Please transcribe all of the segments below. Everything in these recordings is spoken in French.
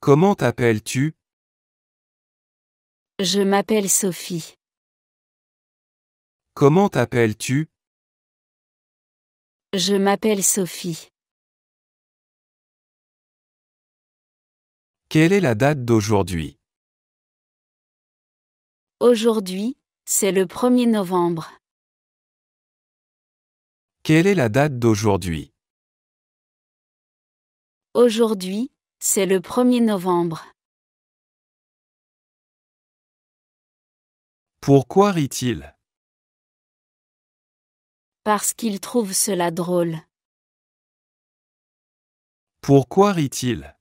Comment t'appelles-tu? Je m'appelle Sophie. Comment t'appelles-tu? Je m'appelle Sophie. Quelle est la date d'aujourd'hui? Aujourd'hui, c'est le 1er novembre. Quelle est la date d'aujourd'hui? Aujourd'hui, c'est le 1er novembre. Pourquoi rit-il? Parce qu'il trouve cela drôle. Pourquoi rit-il?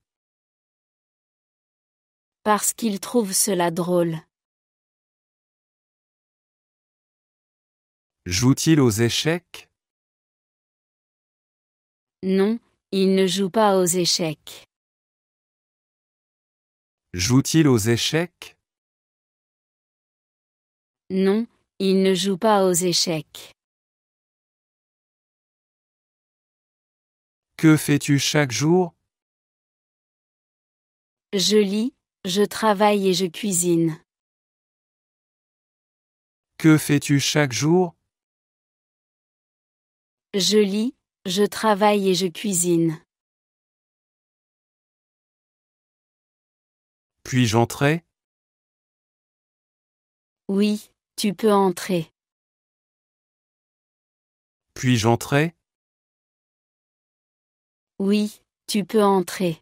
Parce qu'il trouve cela drôle. Joue-t-il aux échecs? Non, il ne joue pas aux échecs. Joue-t-il aux échecs? Non, il ne joue pas aux échecs. Que fais-tu chaque jour? Je lis, je travaille et je cuisine. Que fais-tu chaque jour? Je lis, je travaille et je cuisine. Puis-je entrer? Oui, tu peux entrer. Puis-je entrer? Oui, tu peux entrer.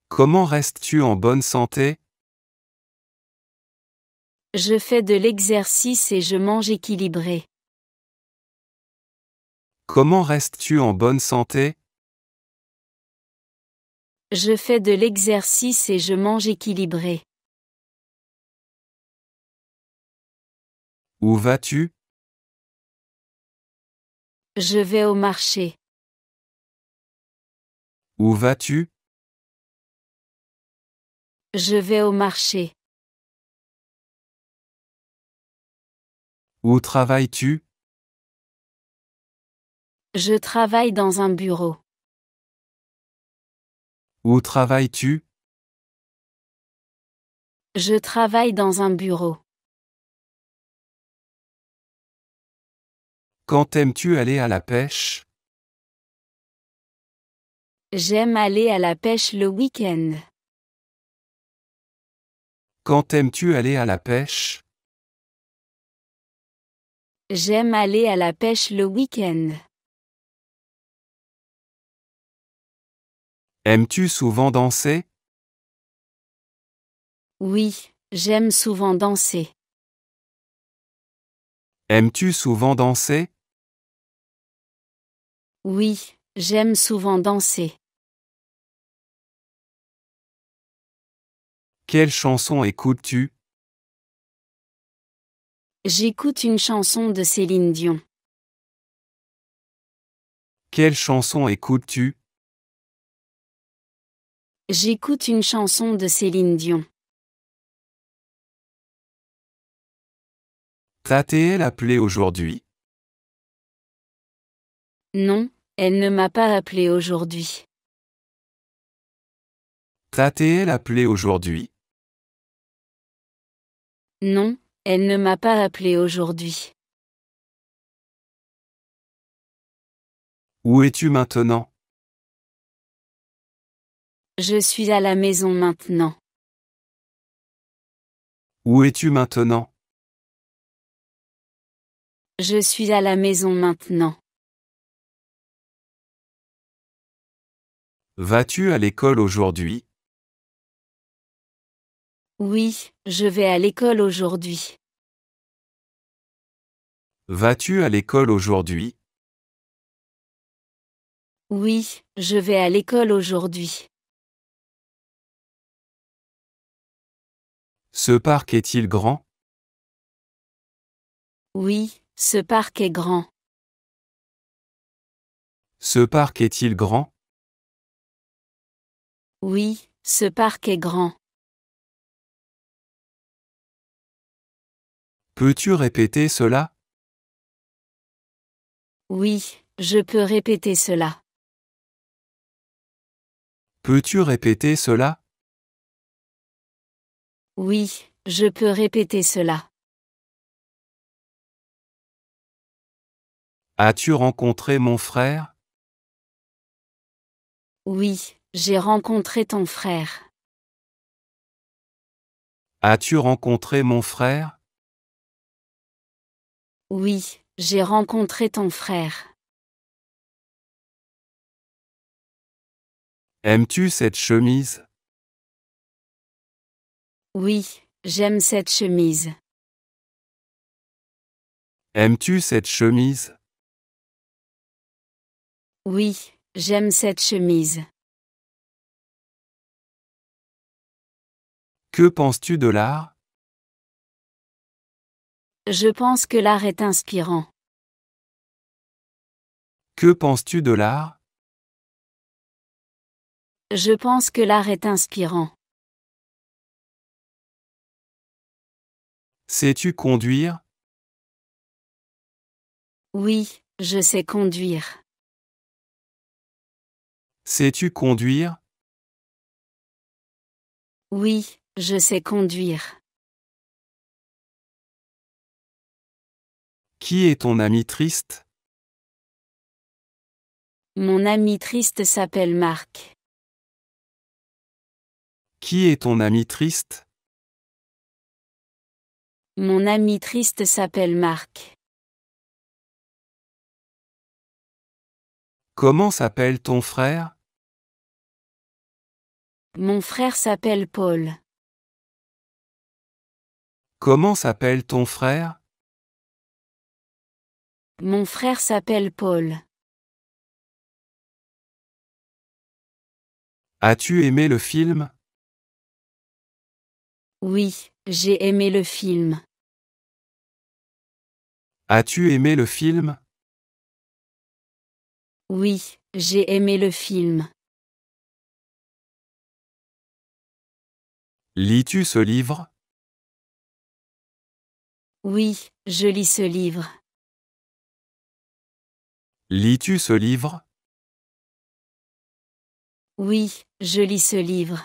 Comment restes-tu en bonne santé? Je fais de l'exercice et je mange équilibré. Comment restes-tu en bonne santé? Je fais de l'exercice et je mange équilibré. Où vas-tu? Je vais au marché. Où vas-tu? Je vais au marché. Où travailles-tu? Je travaille dans un bureau. Où travailles-tu? Je travaille dans un bureau. Quand aimes-tu aller à la pêche? J'aime aller à la pêche le week-end. Quand aimes-tu aller à la pêche? J'aime aller à la pêche le week-end. Aimes-tu souvent danser? Oui, j'aime souvent danser. Aimes-tu souvent danser? Oui, j'aime souvent danser. Quelle chanson écoutes-tu? J'écoute une chanson de Céline Dion. Quelle chanson écoutes-tu? J'écoute une chanson de Céline Dion. T'a-t-elle appelé aujourd'hui? Non, elle ne m'a pas appelé aujourd'hui. T'a-t-elle appelé aujourd'hui? Non, elle ne m'a pas appelé aujourd'hui. Où es-tu maintenant? Je suis à la maison maintenant. Où es-tu maintenant? Je suis à la maison maintenant. Vas-tu à l'école aujourd'hui? Oui, je vais à l'école aujourd'hui. Vas-tu à l'école aujourd'hui? Oui, je vais à l'école aujourd'hui. Ce parc est-il grand? Oui, ce parc est grand. Ce parc est-il grand? Oui, ce parc est grand. Peux-tu répéter cela? Oui, je peux répéter cela. Peux-tu répéter cela? Oui, je peux répéter cela. As-tu rencontré mon frère? Oui, j'ai rencontré ton frère. As-tu rencontré mon frère? Oui, j'ai rencontré ton frère. Aimes-tu cette chemise? Oui, j'aime cette chemise. Aimes-tu cette chemise? Oui, j'aime cette chemise. Que penses-tu de l'art? Je pense que l'art est inspirant. Que penses-tu de l'art? Je pense que l'art est inspirant. Sais-tu conduire? Oui, je sais conduire. Sais-tu conduire? Oui, je sais conduire. Qui est ton ami triste? Mon ami triste s'appelle Marc. Qui est ton ami triste? Mon ami triste s'appelle Marc. Comment s'appelle ton frère? Mon frère s'appelle Paul. Comment s'appelle ton frère? Mon frère s'appelle Paul. As-tu aimé le film? Oui, j'ai aimé le film. As-tu aimé le film? Oui, j'ai aimé le film. Lis-tu ce livre? Oui, je lis ce livre. Lis-tu ce livre? Oui, je lis ce livre.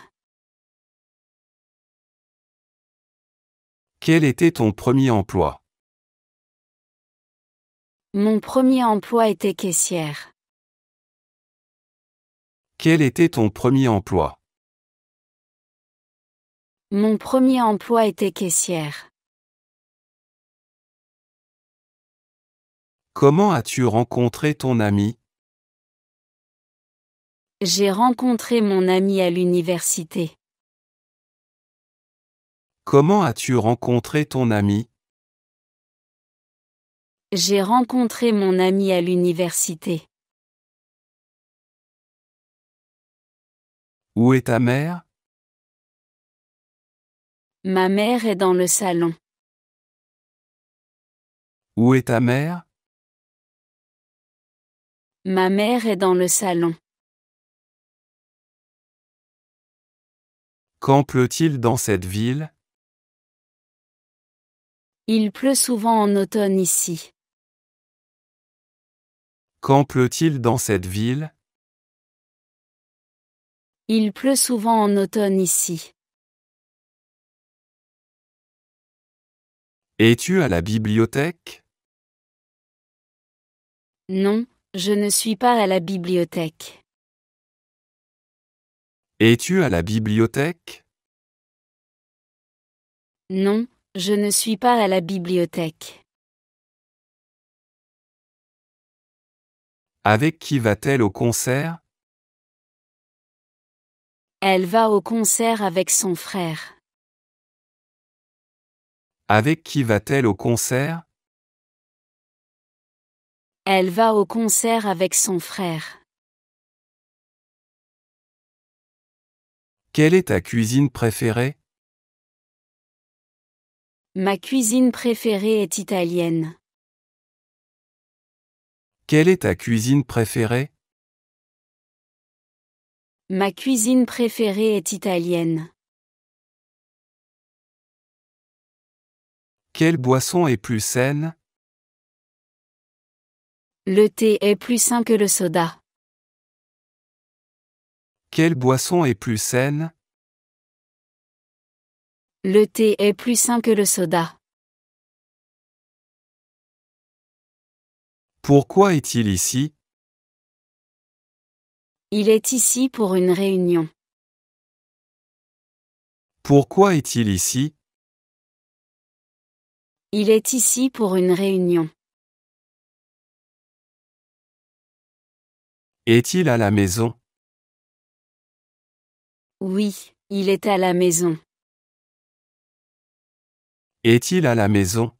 Quel était ton premier emploi? Mon premier emploi était caissière. Quel était ton premier emploi? Mon premier emploi était caissière. Comment as-tu rencontré ton ami? J'ai rencontré mon ami à l'université. Comment as-tu rencontré ton ami? J'ai rencontré mon ami à l'université. Où est ta mère? Ma mère est dans le salon. Où est ta mère? Ma mère est dans le salon. Quand pleut-il dans cette ville? Il pleut souvent en automne ici. Quand pleut-il dans cette ville? Il pleut souvent en automne ici. Es-tu à la bibliothèque? Non, je ne suis pas à la bibliothèque. Es-tu à la bibliothèque? Non, je ne suis pas à la bibliothèque. Avec qui va-t-elle au concert? Elle va au concert avec son frère. Avec qui va-t-elle au concert? Elle va au concert avec son frère. Quelle est ta cuisine préférée? Ma cuisine préférée est italienne. Quelle est ta cuisine préférée? Ma cuisine préférée est italienne. Quelle boisson est plus saine? Le thé est plus sain que le soda. Quelle boisson est plus saine? Le thé est plus sain que le soda. Pourquoi est-il ici? Il est ici pour une réunion. Pourquoi est-il ici? Il est ici pour une réunion. Est-il à la maison? Oui, il est à la maison. Est-il à la maison?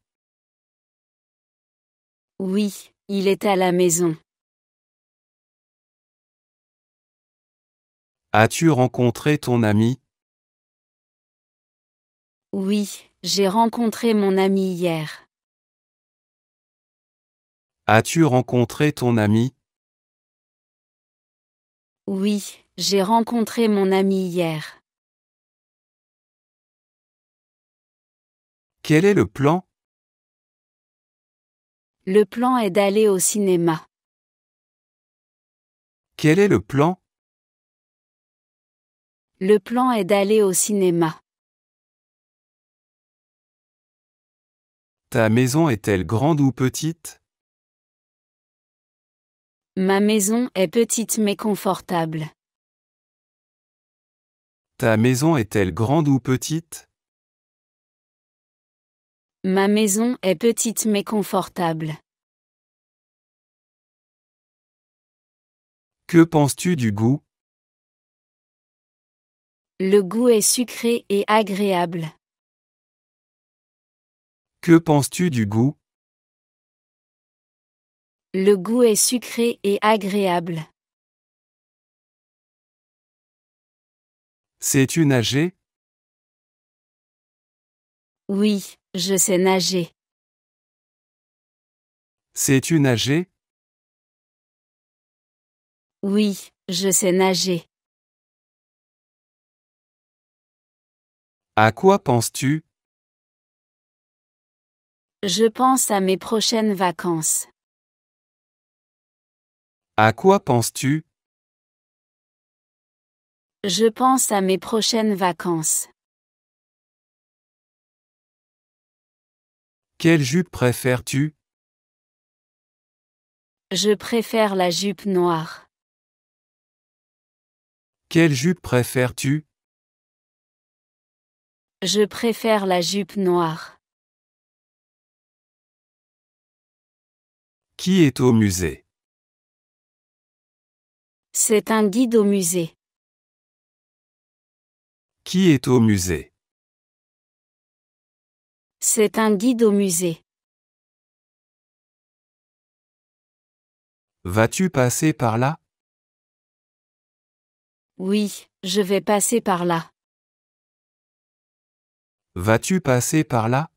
Oui, il est à la maison. As-tu rencontré ton ami? Oui, j'ai rencontré mon ami hier. As-tu rencontré ton ami? Oui, j'ai rencontré mon ami hier. Quel est le plan? Le plan est d'aller au cinéma. Quel est le plan? Le plan est d'aller au cinéma. Ta maison est-elle grande ou petite? Ma maison est petite mais confortable. Ta maison est-elle grande ou petite? Ma maison est petite mais confortable. Que penses-tu du goût? Le goût est sucré et agréable. Que penses-tu du goût? Le goût est sucré et agréable. Sais-tu nager? Oui, je sais nager. Sais-tu nager? Oui, je sais nager. À quoi penses-tu? Je pense à mes prochaines vacances. À quoi penses-tu? Je pense à mes prochaines vacances. Quelle jupe préfères-tu? Je préfère la jupe noire. Quelle jupe préfères-tu? Je préfère la jupe noire. Qui est au musée? C'est un guide au musée. Qui est au musée? C'est un guide au musée. Vas-tu passer par là? Oui, je vais passer par là. Vas-tu passer par là?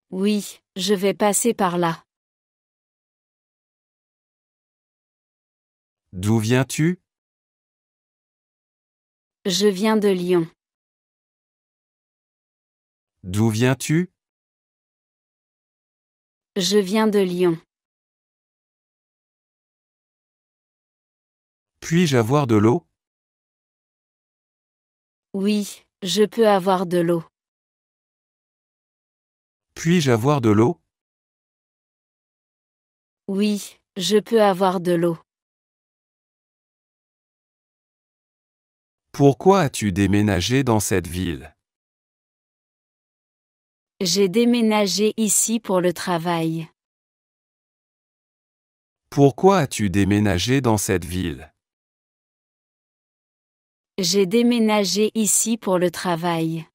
Oui, je vais passer par là. D'où viens-tu? Je viens de Lyon. D'où viens-tu? Je viens de Lyon. Puis-je avoir de l'eau? Oui, je peux avoir de l'eau. Puis-je avoir de l'eau? Oui, je peux avoir de l'eau. Pourquoi as-tu déménagé dans cette ville? J'ai déménagé ici pour le travail. Pourquoi as-tu déménagé dans cette ville? J'ai déménagé ici pour le travail.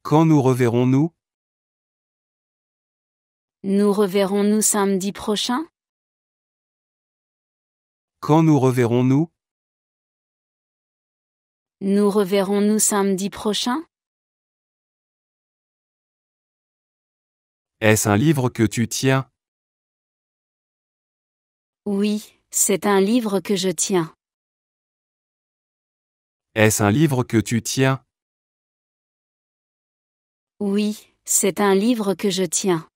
Quand nous reverrons-nous? Nous reverrons-nous samedi prochain? Quand nous reverrons-nous? Nous reverrons-nous samedi prochain? Est-ce un livre que tu tiens? Oui, c'est un livre que je tiens. Est-ce un livre que tu tiens? Oui, c'est un livre que je tiens.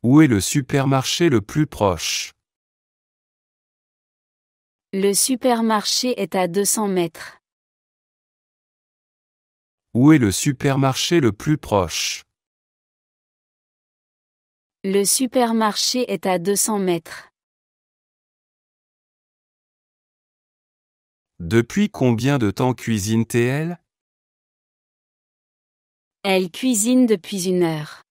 Où est le supermarché le plus proche? Le supermarché est à 200 mètres. Où est le supermarché le plus proche? Le supermarché est à 200 mètres. Depuis combien de temps cuisine-t-elle? Elle cuisine depuis 1 heure.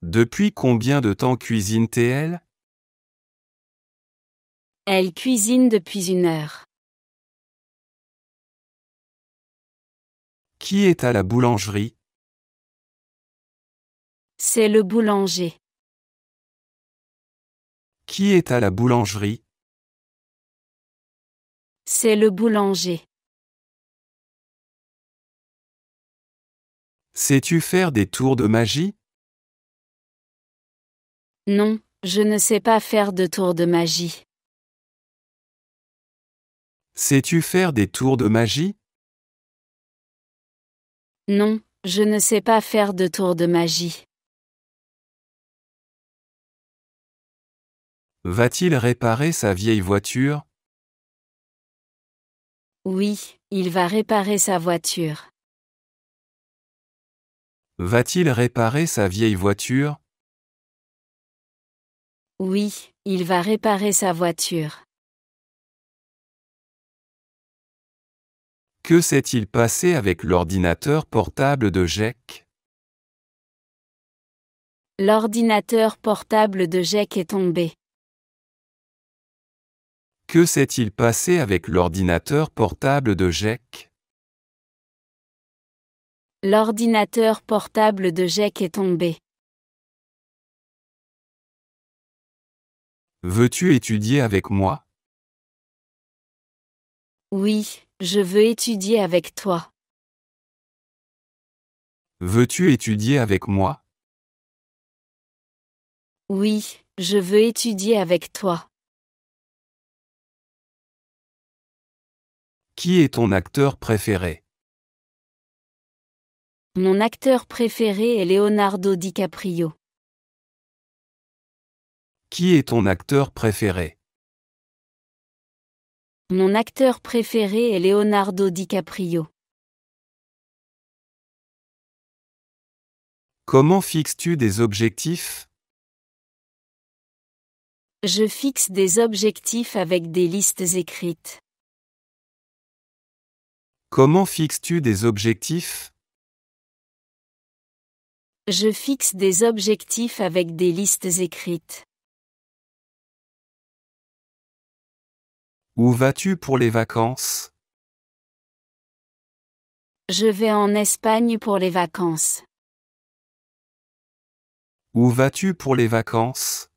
Depuis combien de temps cuisine-t-elle? Elle cuisine depuis 1 heure. Qui est à la boulangerie? C'est le boulanger. Qui est à la boulangerie? C'est le boulanger. Sais-tu faire des tours de magie? Non, je ne sais pas faire de tour de magie. Sais-tu faire des tours de magie? Non, je ne sais pas faire de tour de magie. Va-t-il réparer sa vieille voiture? Oui, il va réparer sa voiture. Va-t-il réparer sa vieille voiture? Oui, il va réparer sa voiture. Que s'est-il passé avec l'ordinateur portable de Jack? L'ordinateur portable de Jack est tombé. Que s'est-il passé avec l'ordinateur portable de Jack? L'ordinateur portable de Jack est tombé. Veux-tu étudier avec moi? Oui, je veux étudier avec toi. Veux-tu étudier avec moi? Oui, je veux étudier avec toi. Qui est ton acteur préféré? Mon acteur préféré est Leonardo DiCaprio. Qui est ton acteur préféré? Mon acteur préféré est Leonardo DiCaprio. Comment fixes-tu des objectifs? Je fixe des objectifs avec des listes écrites. Comment fixes-tu des objectifs? Je fixe des objectifs avec des listes écrites. Où vas-tu pour les vacances? Je vais en Espagne pour les vacances. Où vas-tu pour les vacances?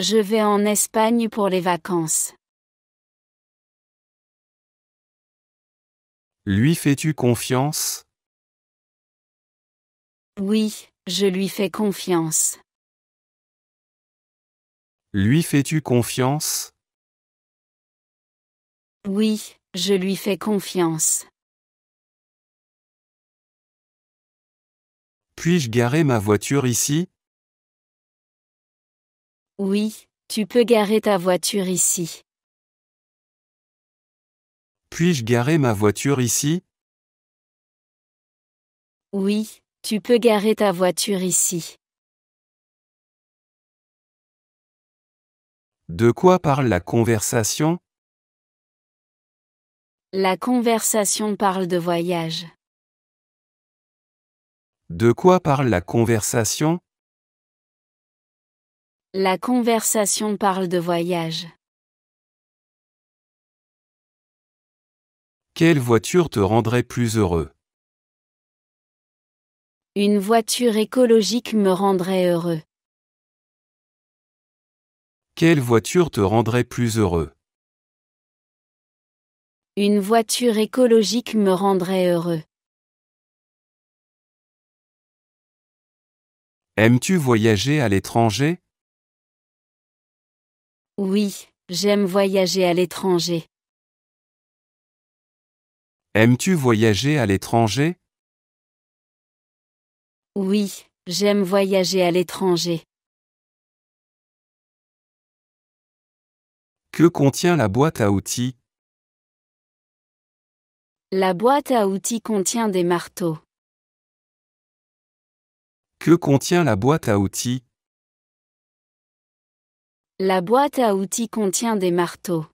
Je vais en Espagne pour les vacances. Lui fais-tu confiance? Oui, je lui fais confiance. Lui fais-tu confiance? Oui, je lui fais confiance. Puis-je garer ma voiture ici? Oui, tu peux garer ta voiture ici. Puis-je garer ma voiture ici? Oui, tu peux garer ta voiture ici. De quoi parle la conversation? La conversation parle de voyage. De quoi parle la conversation? La conversation parle de voyage. Quelle voiture te rendrait plus heureux? Une voiture écologique me rendrait heureux. Quelle voiture te rendrait plus heureux? Une voiture écologique me rendrait heureux. Aimes-tu voyager à l'étranger? Oui, j'aime voyager à l'étranger. Aimes-tu voyager à l'étranger? Oui, j'aime voyager à l'étranger. Que contient la boîte à outils? La boîte à outils contient des marteaux. Que contient la boîte à outils? La boîte à outils contient des marteaux.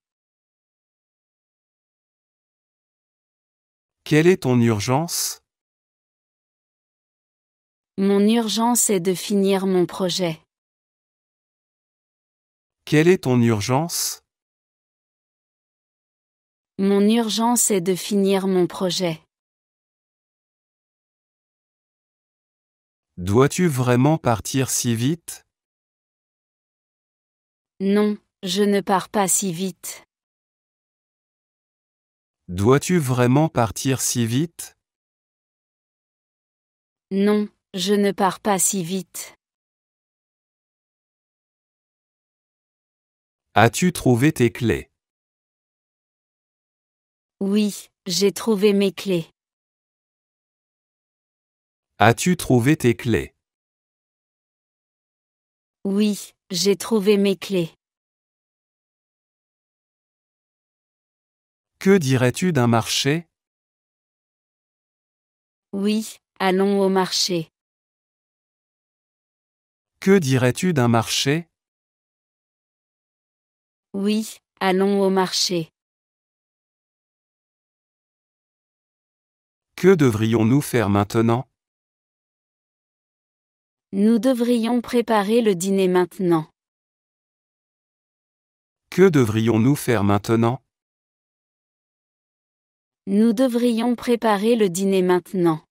Quelle est ton urgence? Mon urgence est de finir mon projet. Quelle est ton urgence? Mon urgence est de finir mon projet. Dois-tu vraiment partir si vite? Non, je ne pars pas si vite. Dois-tu vraiment partir si vite? Non, je ne pars pas si vite. As-tu trouvé tes clés? Oui, j'ai trouvé mes clés. As-tu trouvé tes clés? Oui, j'ai trouvé mes clés. Que dirais-tu d'un marché? Oui, allons au marché. Que dirais-tu d'un marché? Oui, allons au marché. Que devrions-nous faire maintenant? Nous devrions préparer le dîner maintenant. Que devrions-nous faire maintenant? Nous devrions préparer le dîner maintenant.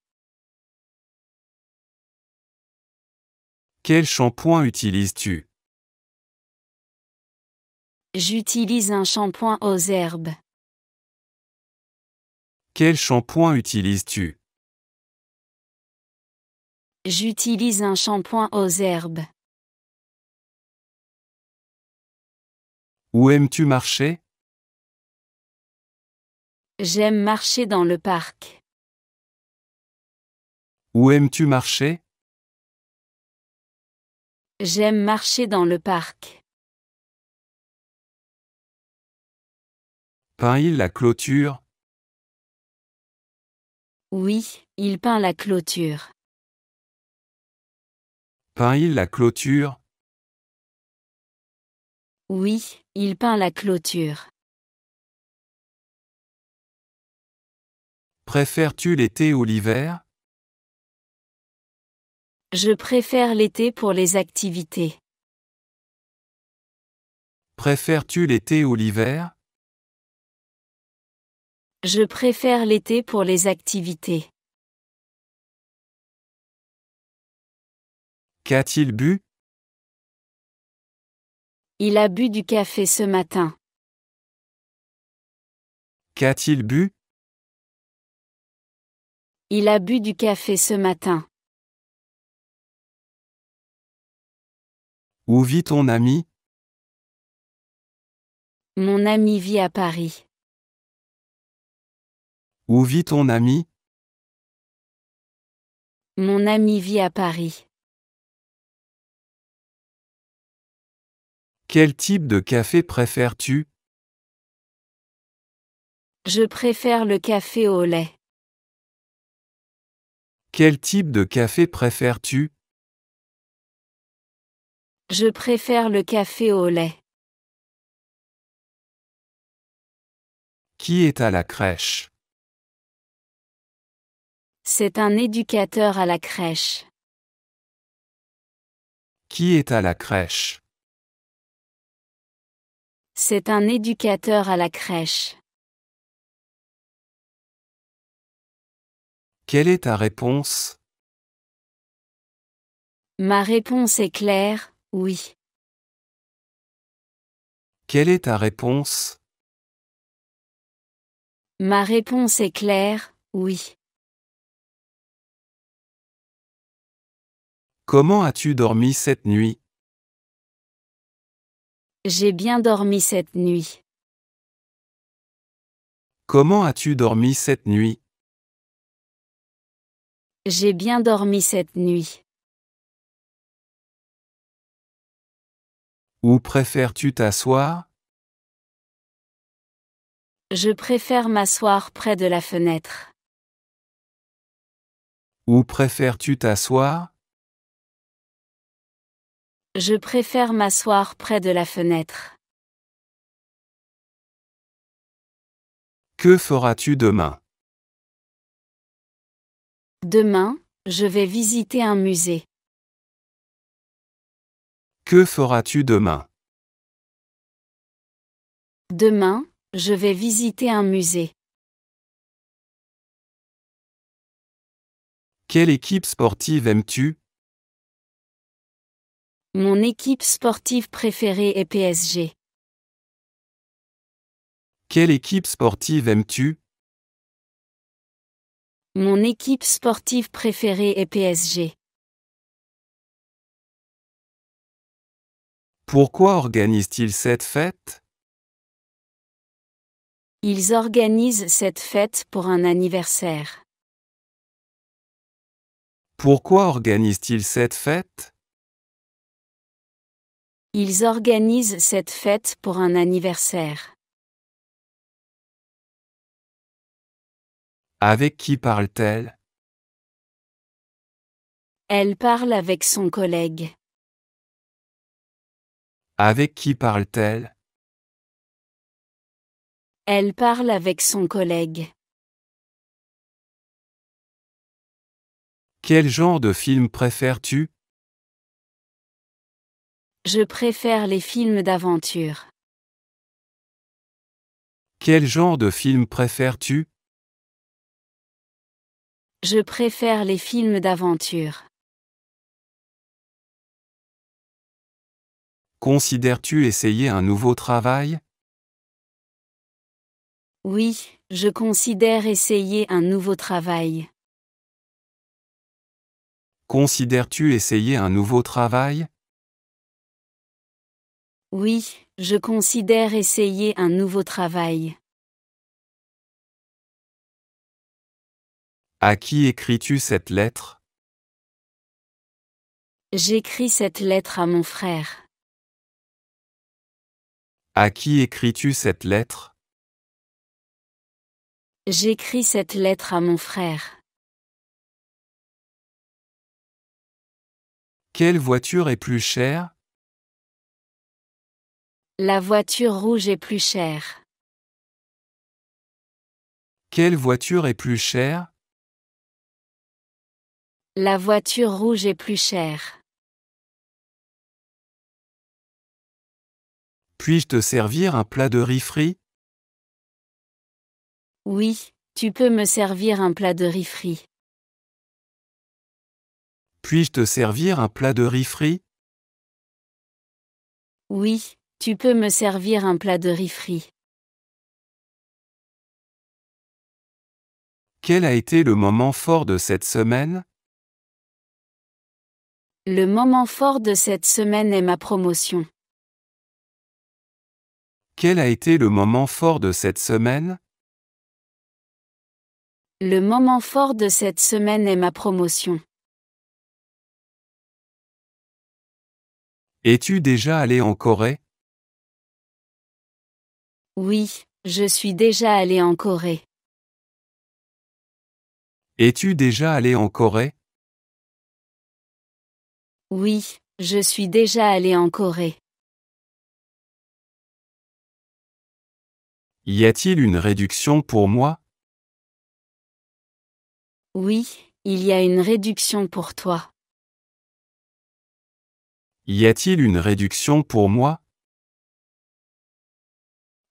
Quel shampoing utilises-tu? J'utilise un shampoing aux herbes. Quel shampoing utilises-tu? J'utilise un shampoing aux herbes. Où aimes-tu marcher? J'aime marcher dans le parc. Où aimes-tu marcher? J'aime marcher dans le parc. Peint-il la clôture? Oui, il peint la clôture. Peint-il la clôture? Oui, il peint la clôture. Préfères-tu l'été ou l'hiver? Je préfère l'été pour les activités. Préfères-tu l'été ou l'hiver? Je préfère l'été pour les activités. Qu'a-t-il bu? Il a bu du café ce matin. Qu'a-t-il bu? Il a bu du café ce matin. Où vit ton ami? Mon ami vit à Paris. Où vit ton ami? Mon ami vit à Paris. Quel type de café préfères-tu? Je préfère le café au lait. Quel type de café préfères-tu? Je préfère le café au lait. Qui est à la crèche? C'est un éducateur à la crèche. Qui est à la crèche? C'est un éducateur à la crèche. Quelle est ta réponse? Ma réponse est claire, oui. Quelle est ta réponse? Ma réponse est claire, oui. Comment as-tu dormi cette nuit? J'ai bien dormi cette nuit. Comment as-tu dormi cette nuit? J'ai bien dormi cette nuit. Où préfères-tu t'asseoir? Je préfère m'asseoir près de la fenêtre. Où préfères-tu t'asseoir? Je préfère m'asseoir près de la fenêtre. Que feras-tu demain? Demain, je vais visiter un musée. Que feras-tu demain? Demain, je vais visiter un musée. Quelle équipe sportive aimes-tu? Mon équipe sportive préférée est PSG. Quelle équipe sportive aimes-tu? Mon équipe sportive préférée est PSG. Pourquoi organise-t-il cette fête? Ils organisent cette fête pour un anniversaire. Pourquoi organise-t-il cette fête? Ils organisent cette fête pour un anniversaire. Avec qui parle-t-elle? Elle parle avec son collègue. Avec qui parle-t-elle? Elle parle avec son collègue. Quel genre de film préfères-tu? Je préfère les films d'aventure. Quel genre de film préfères-tu? Je préfère les films d'aventure. Considères-tu essayer un nouveau travail? Oui, je considère essayer un nouveau travail. Considères-tu essayer un nouveau travail? Oui, je considère essayer un nouveau travail. À qui écris-tu cette lettre? J'écris cette lettre à mon frère. À qui écris-tu cette lettre? J'écris cette lettre à mon frère. Quelle voiture est plus chère? La voiture rouge est plus chère. Quelle voiture est plus chère? La voiture rouge est plus chère. Puis-je te servir un plat de riz frit? Oui, tu peux me servir un plat de riz frit. Puis-je te servir un plat de riz frit? Oui, tu peux me servir un plat de riz frit. Quel a été le moment fort de cette semaine? Le moment fort de cette semaine est ma promotion. Quel a été le moment fort de cette semaine? Le moment fort de cette semaine est ma promotion. Es-tu déjà allé en Corée? Oui, je suis déjà allé en Corée. Es-tu déjà allé en Corée? Oui, je suis déjà allé en Corée. Y a-t-il une réduction pour moi? Oui, il y a une réduction pour toi. Y a-t-il une réduction pour moi?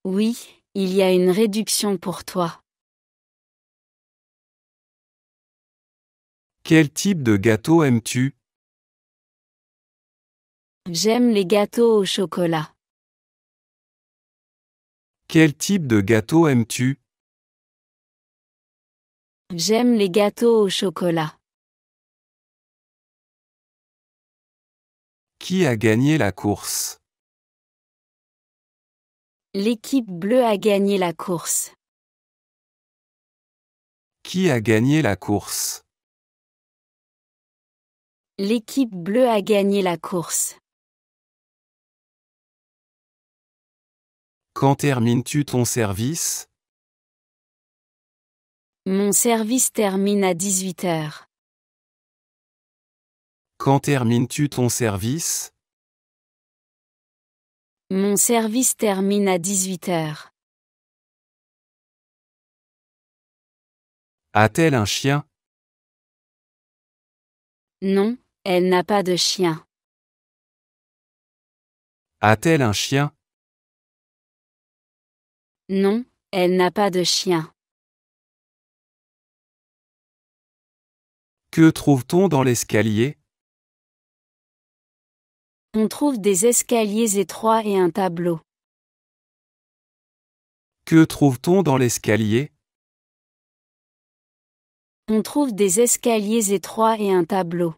Oui, il y a une réduction pour toi. Quel type de gâteau aimes-tu? J'aime les gâteaux au chocolat. Quel type de gâteau aimes-tu? J'aime les gâteaux au chocolat. Qui a gagné la course? L'équipe bleue a gagné la course. Qui a gagné la course? L'équipe bleue a gagné la course. Quand termines-tu ton service? Mon service termine à 18 heures. Quand termines-tu ton service? Mon service termine à 18 heures. A-t-elle un chien? Non, elle n'a pas de chien. A-t-elle un chien? Non, elle n'a pas de chien. Que trouve-t-on dans l'escalier? On trouve des escaliers étroits et un tableau. Que trouve-t-on dans l'escalier? On trouve des escaliers étroits et un tableau.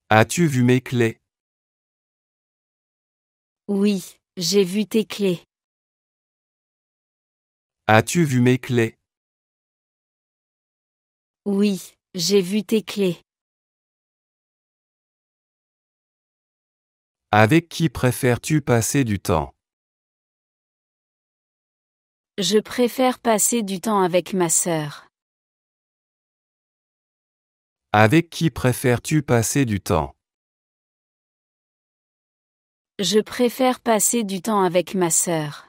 As-tu vu mes clés? Oui, j'ai vu tes clés. As-tu vu mes clés? Oui, j'ai vu tes clés. Avec qui préfères-tu passer du temps? Je préfère passer du temps avec ma sœur. Avec qui préfères-tu passer du temps? Je préfère passer du temps avec ma sœur.